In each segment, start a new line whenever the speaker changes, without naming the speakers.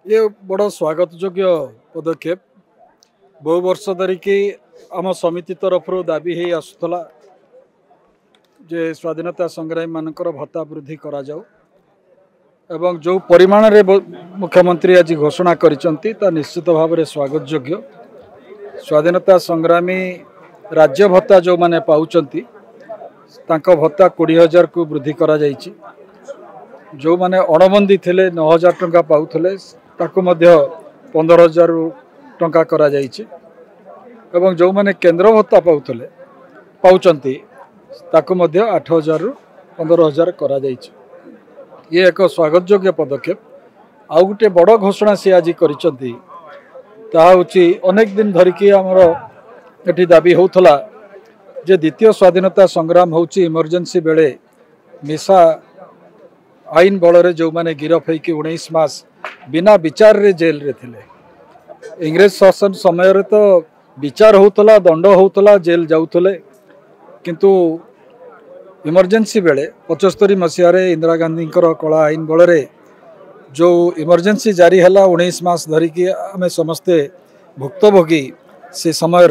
ये बड़ स्वागत योग्य पदक्षेप बहु वर्ष धरिकी आम समिति तरफ दाबी हो आसूला जे स्वाधीनता संग्रामी मानकर भत्ता वृद्धि करा जाऊ एवं जो परिमाण रे मुख्यमंत्री आज घोषणा करिसंती ता निश्चित भाव में स्वागत योग्य। स्वाधीनता संग्रामी राज्य भत्ता जो माने पाउचंती तांको भत्ता 20,000 को वृद्धि करा जायछि। जो माने अणबंदी थिले 9,000 टंका पाउथले ताको मध्य 15,000 टंका करा जायछि एवं जो माने केंद्र भत्ता पाउथले पाउचंती ताको मध्य 8,000 रु 15,000 करा जायछि। ये एक स्वागत योग्य पदक्षेप। आउ गोटे बड़ घोषणा से आज करिसंती ताहा होछि अनेक दिन धरिकी हमर एठी दाबी होउथला जे द्वितीय स्वाधीनता संग्राम होछि इमरजेंसी बेले मिसा आईन बल जो माने गिरफ होइकि 19 मास बिना विचार रे जेल रे थिले। इंग्रेज शासन समय रे तो विचार होउतला दंड होउतला जेल जाउतले किंतु इमरजेंसी बेले 75 मसीह रे इंदिरा गांधी कला आईन बल रे जो इमरजेंसी जारी हैला 19 मास धरिकी आमे समस्ते भुक्तभोगी से समय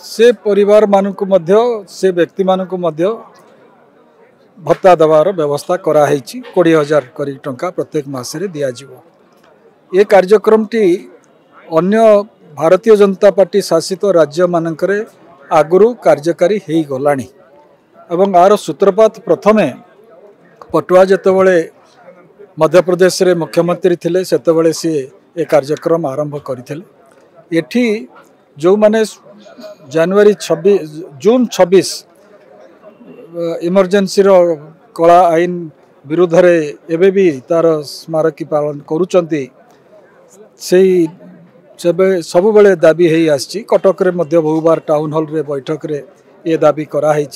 से परिवार मानकु मध्य से व्यक्ति मानकु मध्य भत्ता देवार व्यवस्था कराई 20,000 करी टंका प्रत्येक मासरे दिया जिवो। ये कार्यक्रम टी अन्य भारतीय जनता पार्टी शासित राज्य मानकरे आगुरु कार्यकारी हेई गलानी एवं आर सूत्रपात प्रथमे पटुआ जेतेबेले मध्य प्रदेश रे मुख्यमंत्री थिले सेतेबेले से ए कार्यक्रम आरंभ करथिले। एठी जो माने जनवरी 26 जून 26 इमरजेंसी रो कला आईन विरुद्ध रे एबे भी तार स्मारकी पालन करूचंती सब बेले दाबी है आसी। कटक रे मध्य बहुबार टाउन हॉल रे बैठक रे ये दाबी करा है।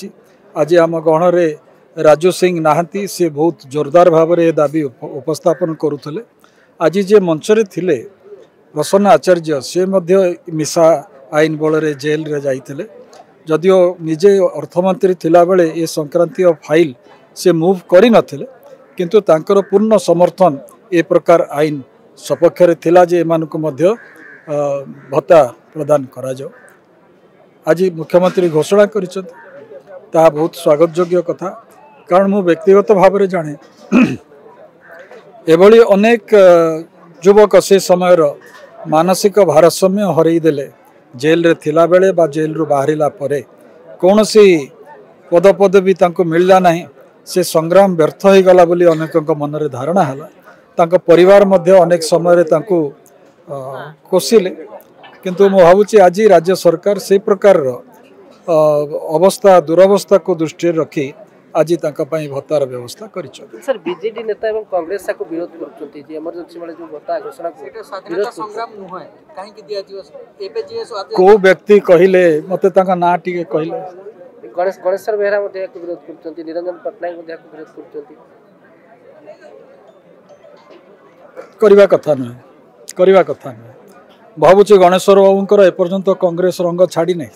आज आम गहन रे राजू सिंह नाहंती से बहुत जोरदार भाव में दाबी उपस्थापन करुले। आज जे मंच रे थिले प्रसन्न आचार्य से मध्य मिसा आईन बल रे जेल रे जाइथिले। जदियो निजे अर्थमंत्री थिला बेले ये संक्रांति फाइल से मूव करि नथिले किंतु तांकर पूर्ण समर्थन ए प्रकार आईन सपक्ष रे थिला जे एमानकु मध्य भत्ता प्रदान करा जाओ। आज मुख्यमंत्री घोषणा करिसंत ता बहुत स्वागत योग्य कथा। कारण मु व्यक्तिगत भाव में जाने एभली अनेक युवक से समय मानसिक भारसाम्य हरई देले जेल रे थिला बेले बा जेल रु बाहरिला परे कौन सी पद पदवी तांको मिलला नहीं। से संग्राम व्यर्थ हो गला बोली अनेक मन रे धारणा हला। तांको परिवार मध्य अनेक समय रे तांको कोसिले किंतु मु भावुची आज राज्य सरकार से प्रकार अवस्था दुरावस्था को दृष्टि रखी आज तांका पई भत्तार व्यवस्था करिछ।
सर बीजेडी नेता एवं कांग्रेस को विरोध करछंती जे इमरजेंसी वाले जो भत्ता घोषणा को स्वाधीनता संग्राम नु है काहे कि दिया दिवस एबे जे
को व्यक्ति कहिले मते तांका ना टिके कहिले
गणेश सर बेहरा मध्ये को विरोध करछंती निरंजन पटनायक मध्ये को विरोध करछंती
करबा कथा न भावुची गणेश्वर बाबूंकर ए पर्यंत कांग्रेस रंग छाड़ी नहीं।